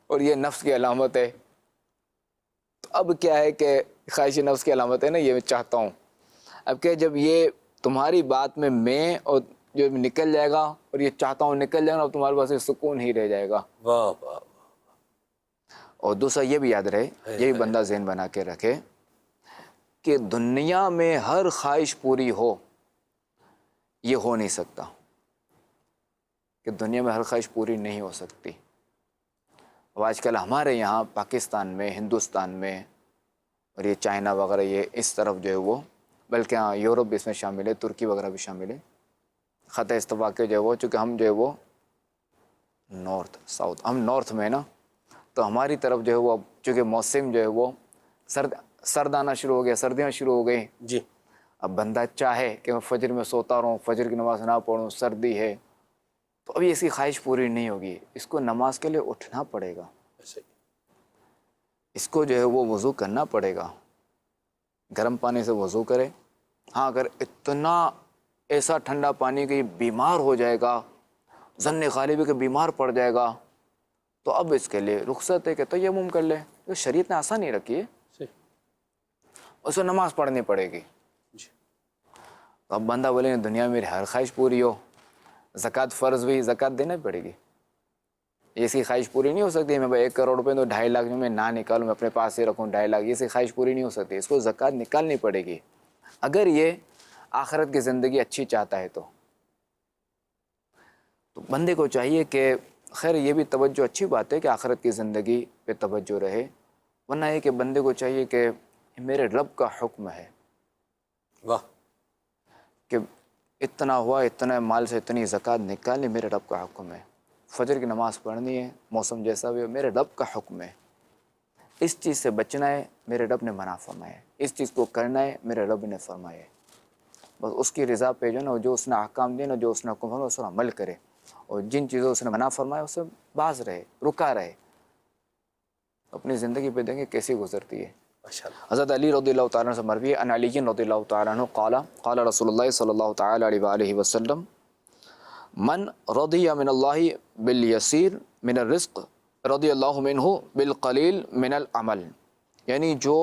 [SPEAKER 4] اور یہ نفس کی علامت ہے. تو اب کیا ہے کہ خواہش نفس کی علامت ہے نا, یہ میں چاہتا ہوں. اب کہ جب یہ تمہاری بات میں اور جو نکل جائے گا اور یہ چاہتا ہوں نکل جائے گا, اب تمہارے پاس سکون ہی رہ جائے گا.
[SPEAKER 2] واہ واہ.
[SPEAKER 4] اور دوسرا یہ بھی یاد رہے, یہ بھی بندہ ذہن بنا کے رکھے کہ دنیا میں ہر خواہش پوری ہو, یہ ہو نہیں سکتا. کہ دنیا میں ہر خواہش پوری نہیں ہو سکتی. اب آج کل ہمارے یہاں پاکستان میں, ہندوستان میں, اور یہ چائنا وغیرہ, یہ اس طرف جو ہے وہ, بلکہ ہاں یورپ بھی اس میں شامل ہے, ترکی وغیرہ بھی شامل ہے, خطہ استوا کے جو ہے وہ, چونکہ ہم جو ہے وہ نارتھ ساؤتھ, ہم نارتھ میں نا, تو ہماری طرف جو ہے وہ چونکہ موسم جو ہے وہ سرد آنا شروع ہو گیا, سردیاں شروع ہو گئی.
[SPEAKER 2] جی.
[SPEAKER 4] اب بندہ چاہے کہ میں فجر میں سوتا رہوں, فجر کی نماز نہ پڑھوں, سردی ہے, تو ابھی اس کی خواہش پوری نہیں ہوگی. اس کو نماز کے لیے اٹھنا پڑے گا, اس کو جو ہے وہ وضو کرنا پڑے گا, گرم پانی سے وضو کرے. ہاں اگر اتنا ایسا ٹھنڈا پانی کہ بیمار ہو جائے گا, ظن غالب کہ بیمار پڑ جائے گا, تو اب اس کے لیے رخصت ہے کہ تیمم کر لے. تو شریعت نے آسانی رکھی ہے, اس کو نماز پڑھنی پڑے گی. تو اب بندہ بولے دنیا میں میری ہر خواہش پوری ہو, زکوٰۃ فرض بھی, زکوٰۃ دینا پڑے گی. اس کی خواہش پوری نہیں ہو سکتی میں 1 کروڑ روپے تو 2.5 لاکھ میں نہ نکالوں, میں اپنے پاس ہی رکھوں 2.5 لاکھ, یہ سی خواہش پوری نہیں ہو سکتی. اس کو زکوٰۃ نکالنی پڑے گی اگر یہ آخرت کی زندگی اچھی چاہتا ہے. تو بندے کو چاہیے کہ خیر یہ بھی توجہ اچھی بات ہے کہ آخرت کی زندگی پہ توجہ رہے, ورنہ یہ کہ بندے کو چاہیے کہ میرے رب کا حکم ہے.
[SPEAKER 2] واہ.
[SPEAKER 4] کہ اتنا ہوا, اتنا مال سے اتنی زکوٰۃ نکالنی, میرے رب کا حکم ہے. فجر کی نماز پڑھنی ہے, موسم جیسا بھی ہو, میرے رب کا حکم ہے. اس چیز سے بچنا ہے, میرے رب نے منع فرمایا ہے. اس چیز کو کرنا ہے, میرے رب نے فرمایا ہے. بس اس کی رضا پہ جو نا, جو اس نے احکام دیے نا, جو اس نے حکم فرمایا اس پر عمل کرے, اور جن چیزوں اس نے منع فرمایا اس سے باز رہے, رکا رہے. اپنی زندگی پہ دیں گے کیسی گزرتی ہے. حضرت علی رضی اللہ تعالیٰ عنہ سے مروی ہے, ان علی رضی اللہ تعالیٰ عنہ قال رسول اللہ صلی اللہ تعالیٰ علیہ وآلہ وسلم من رضی من اللہ بالیسیر من الرزق رضی اللہ منہ بالقلیل من العمل. یعنی جو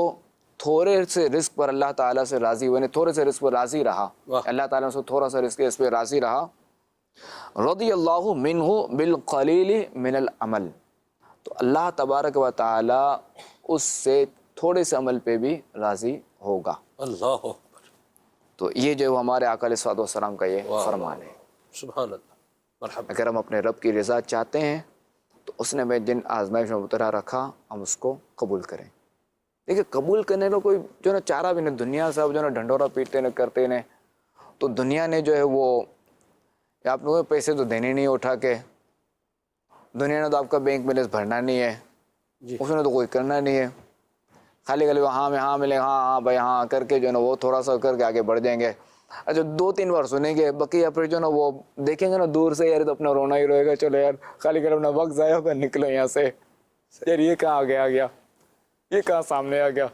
[SPEAKER 4] تھوڑے سے رزق پر اللہ تعالیٰ سے راضی ہوئے، تھوڑے سے رزق پر راضی رہا،
[SPEAKER 2] واہ۔
[SPEAKER 4] اللہ تعالیٰ سے تھوڑا سا رزق اس پہ راضی رہا، رضی اللہ منہ بالقلیل من العمل، تو اللہ تبارک و تعالیٰ اس سے تھوڑے سے عمل پہ بھی راضی ہوگا۔
[SPEAKER 2] اللہ اکبر،
[SPEAKER 4] تو یہ جو ہمارے آقا علیہ الصلوۃ والسلام کا یہ
[SPEAKER 2] واہ،
[SPEAKER 4] فرمان ہے۔
[SPEAKER 2] سبحان اللہ، مرحبا۔
[SPEAKER 4] اگر ہم اپنے رب کی رضا چاہتے ہیں تو اس نے ہمیں جن آزمائش میں مبتلا رکھا ہم اس کو قبول کریں۔ دیکھیں قبول کرنے کا کوئی جو نا چارہ بھی نہیں، دنیا سے اب جو نا ڈھنڈورا پیٹتے نہ کرتے نے، تو دنیا نے جو ہے وہ آپ لوگوں کو پیسے تو دینے نہیں اٹھا کے، دنیا نے تو آپ کا بینک بیلنس بھرنا نہیں ہے،
[SPEAKER 2] جی،
[SPEAKER 4] اس نے تو کوئی کرنا نہیں ہے، خالی ہاں میں ہاں ملے ہاں بھائی ہاں کر کے جو ہے نا وہ تھوڑا سا کر کے آگے بڑھ جائیں گے۔ اچھا 2-3 بار سنیں گے بقیہ پھر جو نا وہ دیکھیں گے نا دور سے، یار تو اپنا رونا ہی روئے گا، چلو یار خالی کر اپنا وقت ضائع ہوگا، نکلو یہاں سے، یار یہ کہاں آگے آ گیا، یہ کہاں سامنے آ گیا۔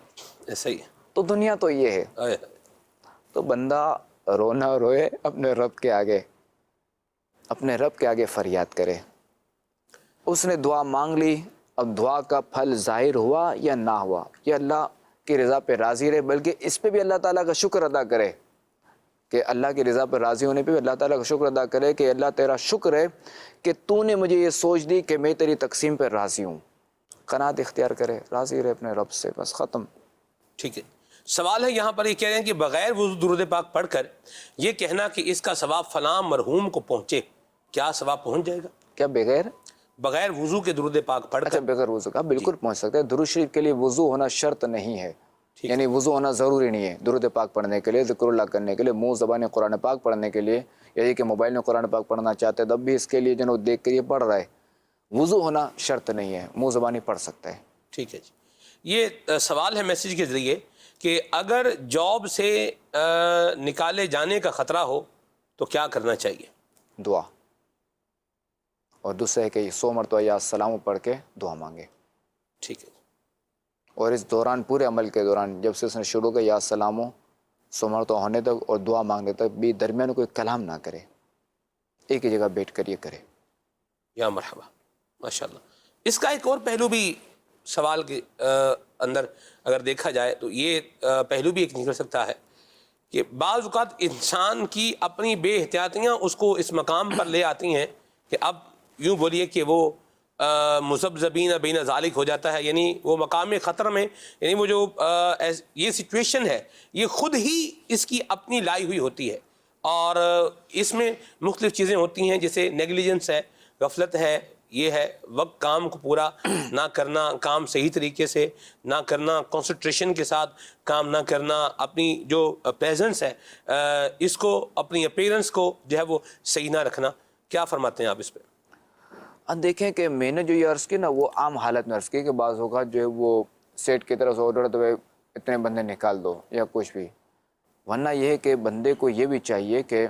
[SPEAKER 2] ایسا ہی ہے۔
[SPEAKER 4] تو دنیا تو یہ ہے،
[SPEAKER 2] آئے،
[SPEAKER 4] تو بندہ رونا روئے اپنے رب کے آگے، اپنے رب کے آگے فریاد کرے۔ اس نے دعا مانگ لی، اب دعا کا پھل ظاہر ہوا یا نہ ہوا، یہ اللہ کی رضا پہ راضی رہے، بلکہ اس پہ بھی اللہ تعالیٰ کا شکر ادا کرے، کہ اللہ کی رضا پر راضی ہونے پہ بھی اللہ تعالیٰ کا شکر ادا کرے کہ اللہ تیرا شکر ہے کہ تو نے مجھے یہ سوچ دی کہ میں تیری تقسیم پر راضی ہوں۔ قناعت اختیار کرے، راضی رہے اپنے رب سے، بس ختم۔
[SPEAKER 2] ٹھیک ہے۔ سوال ہے یہاں پر یہ کہہ رہے ہیں کہ بغیر وضو درود پاک پڑھ کر یہ کہنا کہ اس کا ثواب فلاں مرحوم کو پہنچے، کیا ثواب پہنچ جائے گا؟
[SPEAKER 4] کیا بغیر
[SPEAKER 2] بغیر وضو کے درود پاک پڑھ
[SPEAKER 4] اچھا
[SPEAKER 2] کر؟
[SPEAKER 4] بغیر وضو کا بالکل پہنچ سکتے ہیں۔ درود شریف کے لیے وضو ہونا شرط نہیں ہے، یعنی وضو ہونا ضروری نہیں ہے درود پاک پڑھنے کے لیے، ذکر اللہ کرنے کے لیے، منہ زبان قرآن پاک پڑھنے کے لیے، یا یہ کہ موبائل میں قرآن پاک پڑھنا چاہتے ہیں تب بھی اس کے لیے جو دیکھ کر یہ پڑھ رہا ہے، وضو ہونا شرط نہیں ہے، منہ زبانی پڑھ سکتا ہے۔
[SPEAKER 2] ٹھیک ہے جی۔ یہ سوال ہے میسیج کے ذریعے کہ اگر جاب سے نکالے جانے کا خطرہ ہو تو کیا کرنا چاہیے؟
[SPEAKER 4] دعا، اور دوسرا ہے کہ 100 مرتبہ یا السلام پڑھ کے دعا مانگے،
[SPEAKER 2] ٹھیک ہے۔
[SPEAKER 4] اور اس دوران پورے عمل کے دوران جب سے اس نے شروع کیا یا السلام 100 مرتبہ ہونے تک اور دعا مانگنے تک بھی درمیان کوئی کلام نہ کرے، ایک ہی جگہ بیٹھ کر یہ کرے۔
[SPEAKER 2] یا مرحبا، ماشاءاللہ۔ اس کا ایک اور پہلو بھی سوال کے اندر اگر دیکھا جائے تو یہ پہلو بھی ایک نکل سکتا ہے کہ بعض اوقات انسان کی اپنی بے احتیاطیاں اس کو اس مقام پر لے آتی ہیں کہ اب یوں بولیے کہ وہ مذبذبین بین ذالک ہو جاتا ہے، یعنی وہ مقام خطر میں، یعنی وہ جو یہ سچویشن ہے یہ خود ہی اس کی اپنی لائی ہوئی ہوتی ہے، اور اس میں مختلف چیزیں ہوتی ہیں جیسے نیگلیجنس ہے، غفلت ہے، یہ ہے وقت کام کو پورا نہ کرنا، کام صحیح طریقے سے نہ کرنا، کنسنٹریشن کے ساتھ کام نہ کرنا، اپنی جو پریزنس ہے اس کو، اپنی اپیرنس کو جو ہے وہ صحیح نہ رکھنا، کیا فرماتے ہیں آپ اس پہ؟
[SPEAKER 4] اب دیکھیں کہ میں نے جو یہ عرض کی نا وہ عام حالت میں عرض کی کہ بعض اوقات جو ہے وہ سیٹ کی طرف سے آرڈر تو اتنے بندے نکال دو یا کچھ بھی، ورنہ یہ ہے کہ بندے کو یہ بھی چاہیے کہ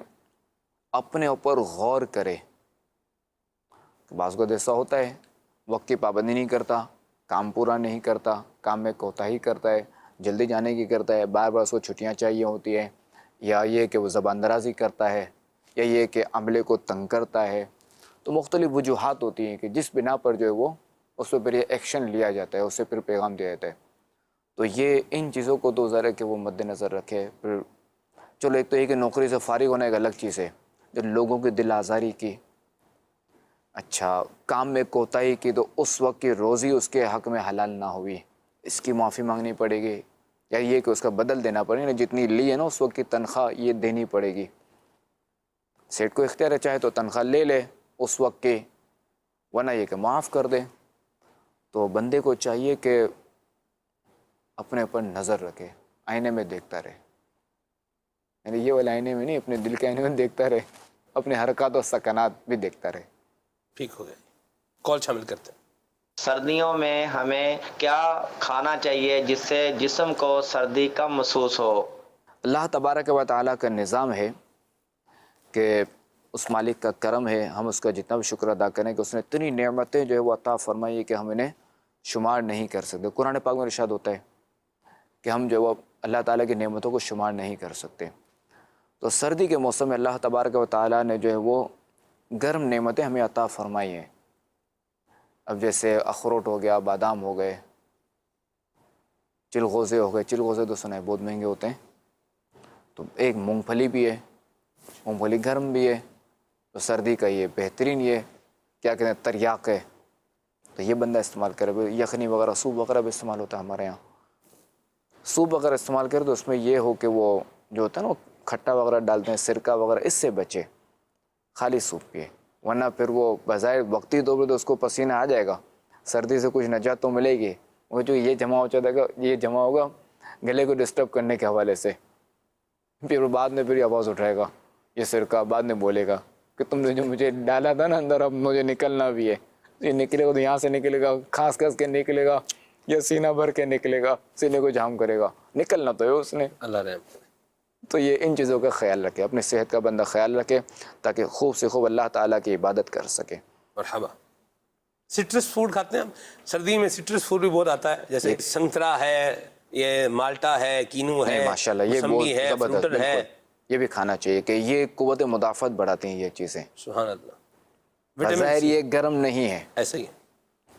[SPEAKER 4] اپنے اوپر غور کرے۔ بعض کو ایسا ہوتا ہے وقت کی پابندی نہیں کرتا، کام پورا نہیں کرتا، کام میں کوتاہی کرتا ہے، جلدی جانے کی کرتا ہے، بار بار اس کو چھٹیاں چاہیے ہوتی ہے، یا یہ کہ وہ زبان درازی کرتا ہے، یا یہ کہ عملے کو تنگ کرتا ہے، تو مختلف وجوہات ہوتی ہیں کہ جس بنا پر جو ہے وہ اس پہ پھر یہ ایکشن لیا جاتا ہے، اس سے پھر پیغام دیا جاتا ہے۔ تو یہ ان چیزوں کو تو ذرا کہ وہ مد نظر رکھے۔ پھر چلو ایک تو یہ کہ نوکری سے فارغ ہونا ایک الگ چیز ہے، جو لوگوں کی دل آزاری کی، اچھا کام میں کوتاہی کی تو اس وقت کی روزی اس کے حق میں حلال نہ ہوئی، اس کی معافی مانگنی پڑے گی، یا یہ کہ اس کا بدل دینا پڑے گا، جتنی لی ہے نا اس وقت کی تنخواہ یہ دینی پڑے گی۔ سیٹ کو اختیار ہے چاہے تو تنخواہ لے لے اس وقت کی، ورنہ یہ کہ معاف کر دے۔ تو بندے کو چاہیے کہ اپنے اوپر نظر رکھے، آئینے میں دیکھتا رہے، یعنی یہ والے آئینے میں نہیں، اپنے دل کے آئینے میں دیکھتا رہے، اپنے حرکات و سکنات بھی دیکھتا رہے۔
[SPEAKER 2] ٹھیک ہو گیا، کال شامل کرتے ہیں۔
[SPEAKER 7] سردیوں میں ہمیں کیا کھانا چاہیے جس سے جسم کو سردی کم محسوس ہو؟
[SPEAKER 4] اللہ تبارک و تعالیٰ کا نظام ہے کہ اس مالک کا کرم ہے، ہم اس کا جتنا بھی شکر ادا کریں کہ اس نے اتنی نعمتیں جو ہے وہ عطا فرمائی ہے کہ ہم انہیں شمار نہیں کر سکتے۔ قرآن پاک میں ارشاد ہوتا ہے کہ ہم جو وہ اللہ تعالیٰ کی نعمتوں کو شمار نہیں کر سکتے۔ تو سردی کے موسم میں اللہ تبارک و تعالیٰ نے جو ہے وہ گرم نعمتیں ہمیں عطا فرمائی ہیں۔ اب جیسے اخروٹ ہو گیا، بادام ہو گئے، چلغوزے ہو گئے. چلغوزے تو سنا ہے بہت مہنگے ہوتے ہیں. تو ایک مونگ پھلی بھی ہے, مونگ پھلی گرم بھی ہے. تو سردی کا یہ بہترین یہ کیا کہتے ہیں تریاق ہے, تو یہ بندہ استعمال کرے. یخنی وغیرہ سوپ وغیرہ بھی استعمال ہوتا ہے ہمارے یہاں. سوپ وغیرہ استعمال کرے تو اس میں یہ ہو کہ وہ جو ہوتا ہے نا وہ کھٹا وغیرہ ڈالتے ہیں, سرکہ وغیرہ, اس سے بچے, خالی سوپ پیے. ورنہ پھر وہ بظاہر وقتی طور پہ تو اس کو پسینہ آ جائے گا, سردی سے کچھ نجات تو ملے گی, وہ جو یہ جمع ہو جاتا ہے یہ جمع ہوگا گلے کو ڈسٹرب کرنے کے حوالے سے. پھر وہ بعد میں پھر آواز اٹھائے گا یہ سرکہ, بعد میں بولے گا کہ تم نے جو مجھے ڈالا تھا نا اندر, اب مجھے نکلنا بھی ہے. یہ نکلے گا تو یہاں سے نکلے گا, کھانس کھانس کے نکلے گا, یا سینہ بھر کے نکلے گا, سینے کو جام کرے گا, نکلنا تو ہے اس نے.
[SPEAKER 2] اللہ رحم کرے.
[SPEAKER 4] تو یہ ان چیزوں کا خیال رکھے, اپنی صحت کا بندہ خیال رکھے تاکہ خوب سے خوب اللہ تعالیٰ کی عبادت کر سکے.
[SPEAKER 2] مرحبا. سٹرس فوڈ کھاتے ہیں ہم سردی میں, سٹرس فوڈ بھی بہت آتا ہے, جیسے سنترا ہے, یہ مالٹا ہے, کینو ہے,
[SPEAKER 4] ماشاء اللہ یہ
[SPEAKER 2] موسمی ہے,
[SPEAKER 4] بہت زبردست,
[SPEAKER 2] فروٹر ہے.
[SPEAKER 4] بالکل یہ بھی کھانا چاہیے کہ یہ قوت مدافعت بڑھاتی ہیں یہ چیزیں.
[SPEAKER 2] سبحان اللہ.
[SPEAKER 4] بظاہر یہ گرم نہیں ہے
[SPEAKER 2] ایسا ہی ہے,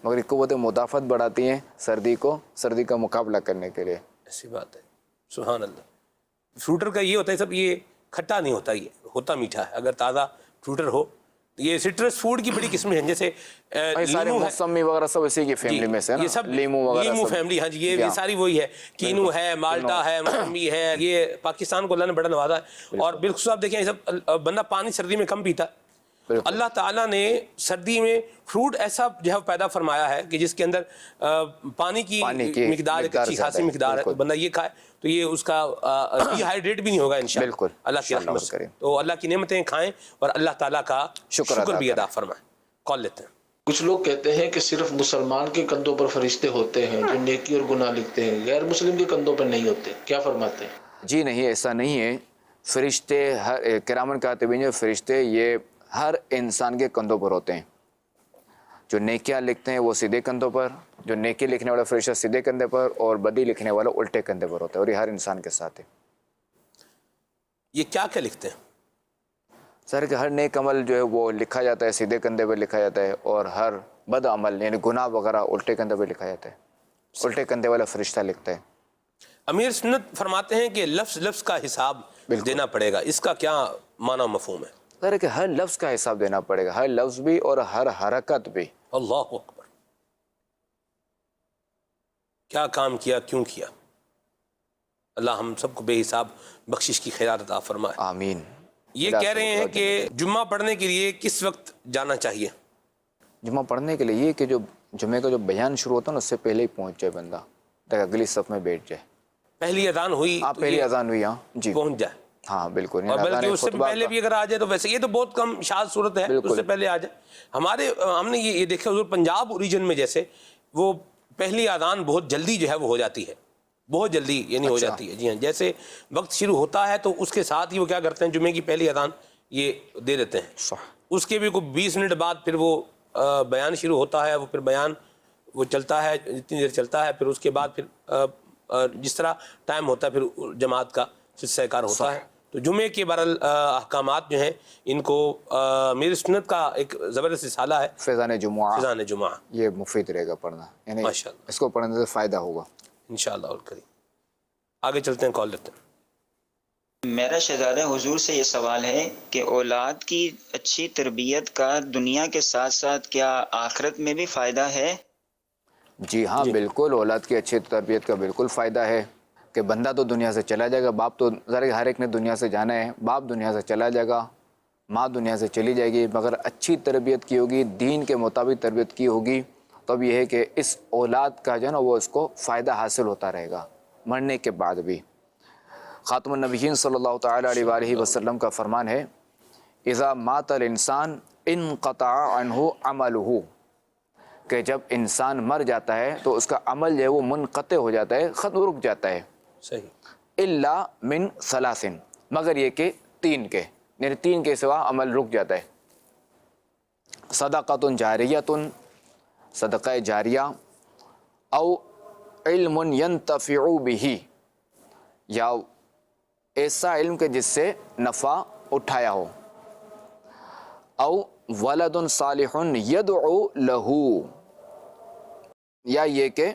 [SPEAKER 4] مگر یہ قوت مدافعت بڑھاتی ہیں سردی کا مقابلہ کرنے کے لیے.
[SPEAKER 2] ایسی بات ہے. سبحان اللہ. فروٹر کا یہ ہوتا ہے سب, یہ کھٹا نہیں ہوتا, یہ ہوتا میٹھا ہے. اگر تازہ فروٹر ہو تو یہ سٹرس فوڈ کی بڑی قسمیں ہیں, جیسے
[SPEAKER 4] سارے موسمی وغیرہ سب اسی کی فیملی میں سے,
[SPEAKER 2] یہ سب
[SPEAKER 4] لیمو وغیرہ,
[SPEAKER 2] لیمو فیملی. ہاں جی, یہ ساری وہی ہے. کینو ہے, مالٹا ہے, موسمی ہے. یہ پاکستان کو اللہ نے بڑا نوازا ہے. اور بالخصوص آپ دیکھیں یہ سب بندہ پانی سردی میں کم پیتا. اللہ تعالیٰ نے سردی میں فروٹ ایسا جو ہے پیدا فرمایا ہے کہ جس کے اندر پانی کی مقدار اچھی خاصی مقدار ہے. بندہ یہ کھائے تو یہ اس کا ڈی ہائیڈریٹ بھی نہیں ہوگا انشاءاللہ اللہ کی رحمت سے. تو اللہ کی نعمتیں کھائیں اور اللہ تعالیٰ کا شکر بھی ادا فرمائیں. کال لیتے ہیں.
[SPEAKER 8] کچھ لوگ کہتے ہیں کہ صرف مسلمان کے کندھوں پر فرشتے ہوتے ہیں جو نیکی اور گناہ لکھتے ہیں, غیر مسلم کے کندھوں پر نہیں ہوتے, کیا فرماتے ہیں؟
[SPEAKER 4] جی نہیں, ایسا نہیں ہے. فرشتے کرامن کاتبین جو فرشتے یہ ہر انسان کے کندھوں پر ہوتے ہیں. جو نیکیاں لکھتے ہیں وہ سیدھے کندھوں پر, جو نیکی لکھنے والا فرشتہ سیدھے کندھے پر, اور بدی لکھنے والا الٹے کندھے پر ہوتا ہے, اور یہ ہر انسان کے ساتھ ہے.
[SPEAKER 2] یہ کیا کیا لکھتے ہیں
[SPEAKER 4] سر کہ ہر نیک عمل جو ہے وہ لکھا جاتا ہے سیدھے کندھے پر لکھا جاتا ہے, اور ہر بد عمل یعنی گناہ وغیرہ الٹے کندھے پر لکھا جاتا ہے, الٹے کندھے والا فرشتہ لکھتا ہے.
[SPEAKER 2] امیر سنت فرماتے ہیں کہ لفظ لفظ کا حساب دینا پڑے گا, اس کا کیا معنی و مفہوم ہے؟
[SPEAKER 4] سر کہ ہر لفظ کا حساب دینا پڑے گا, ہر لفظ بھی اور ہر حرکت بھی.
[SPEAKER 2] اللہ اکبر. کیا کام کیا, کیوں کیا, اللہ ہم سب کو بے حساب بخشش کی خیرات عطا فرمائے.
[SPEAKER 4] آمین.
[SPEAKER 2] یہ کہہ رہے ہیں کہ جمعہ پڑھنے کے لیے کس وقت جانا چاہیے؟
[SPEAKER 4] جمعہ پڑھنے کے لیے یہ کہ جو جمعے کا جو بیان شروع ہوتا ہے نا اس سے پہلے ہی پہنچ جائے بندہ, تاکہ اگلی صف میں بیٹھ جائے.
[SPEAKER 2] پہلی اذان ہوئی,
[SPEAKER 4] پہلی اذان ہوئی, ہاں جی
[SPEAKER 2] پہنچ جائے.
[SPEAKER 4] ہاں بالکل.
[SPEAKER 2] اور بلکہ اس سے پہلے بھی اگر آ جائے تو ویسے یہ تو بہت کم شاذ صورت ہے, اس سے پہلے آ جائے. ہم نے یہ دیکھا حضور پنجاب اوریجن میں جیسے وہ پہلی اذان بہت جلدی جو ہے وہ ہو جاتی ہے, بہت جلدی یعنی ہو جاتی ہے. جی ہاں, جیسے وقت شروع ہوتا ہے تو اس کے ساتھ ہی وہ کیا کرتے ہیں جمعے کی پہلی اذان یہ دے دیتے ہیں. اس کے بھی کوئی 20 منٹ بعد پھر وہ بیان شروع ہوتا ہے, وہ پھر بیان وہ چلتا ہے جتنی دیر چلتا ہے, پھر اس کے بعد پھر جس طرح ٹائم ہوتا ہے پھر جماعت کا سلسلہ کار ہوتا ہے. تو جمعے کے بہرحال احکامات جو ہیں ان کو میری سنت کا ایک زبردست رسالہ ہے
[SPEAKER 4] فیضان جمعہ.
[SPEAKER 2] فیضان جمعہ
[SPEAKER 4] یہ مفید رہے گا پڑھنا, یعنی
[SPEAKER 2] ماشاءاللہ
[SPEAKER 4] اس کو پڑھنے سے فائدہ ہوگا
[SPEAKER 2] انشاءاللہ. اور کریم آگے چلتے ہیں, کال لیتے ہیں.
[SPEAKER 9] میرا شہزادہ حضور سے یہ سوال ہے کہ اولاد کی اچھی تربیت کا دنیا کے ساتھ ساتھ کیا آخرت میں بھی فائدہ ہے؟
[SPEAKER 4] جی ہاں بالکل, اولاد کی اچھی تربیت کا بالکل فائدہ ہے کہ بندہ تو دنیا سے چلا جائے گا, باپ تو ذرا ہر ایک نے دنیا سے جانا ہے, باپ دنیا سے چلا جائے گا, ماں دنیا سے چلی جائے گی, مگر اچھی تربیت کی ہوگی, دین کے مطابق تربیت کی ہوگی, تب یہ ہے کہ اس اولاد کا جو ہے نا وہ اس کو فائدہ حاصل ہوتا رہے گا مرنے کے بعد بھی. خاتم النبیین صلی اللہ تعالیٰ علیہ وآلہ وسلم کا فرمان ہے, اذا مات الانسان انقطع عنہ عملہ, کہ جب انسان مر جاتا ہے تو اس کا عمل جو ہے وہ منقطع ہو جاتا ہے, ختم رک جاتا ہے.
[SPEAKER 2] صحیح.
[SPEAKER 4] الا من ثلاث, مگر یہ کہ 3 کے, یعنی 3 کے سوا عمل رک جاتا ہے. صدقۃ جاریۃ, صدقہ جاریہ, او علم ینتفع بہ, یا ایسا علم کہ جس سے نفع اٹھایا ہو, او ولد صالح یدعو لہ, یا یہ کہ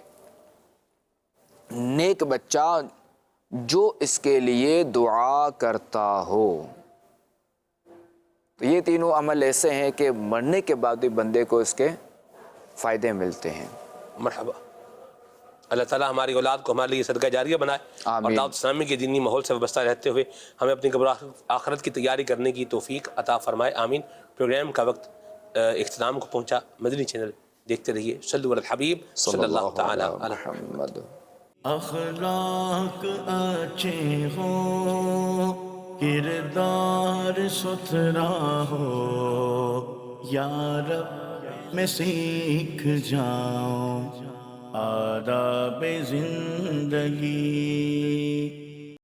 [SPEAKER 4] نیک بچہ جو اس کے لیے دعا کرتا ہو. تو یہ تینوں عمل ایسے ہیں کہ مرنے کے بعد بھی بندے کو اس کے فائدے ملتے ہیں.
[SPEAKER 2] مرحبا. اللہ تعالیٰ ہماری اولاد کو ہمارے لیے صدقہ جاریہ بنائے اور دعوت اسلامی کے دینی ماحول سے وابستہ رہتے ہوئے ہمیں اپنی قبر آخرت کی تیاری کرنے کی توفیق عطا فرمائے. آمین. پروگرام کا وقت اختتام کو پہنچا. مدنی چینل دیکھتے رہیے. صلو علی الحبیب صلی اللہ تعالی علی
[SPEAKER 4] محمد.
[SPEAKER 1] اخلاق اچھے ہوں، کردار ستھرا ہو، یا رب میں سیکھ جاؤں آداب زندگی.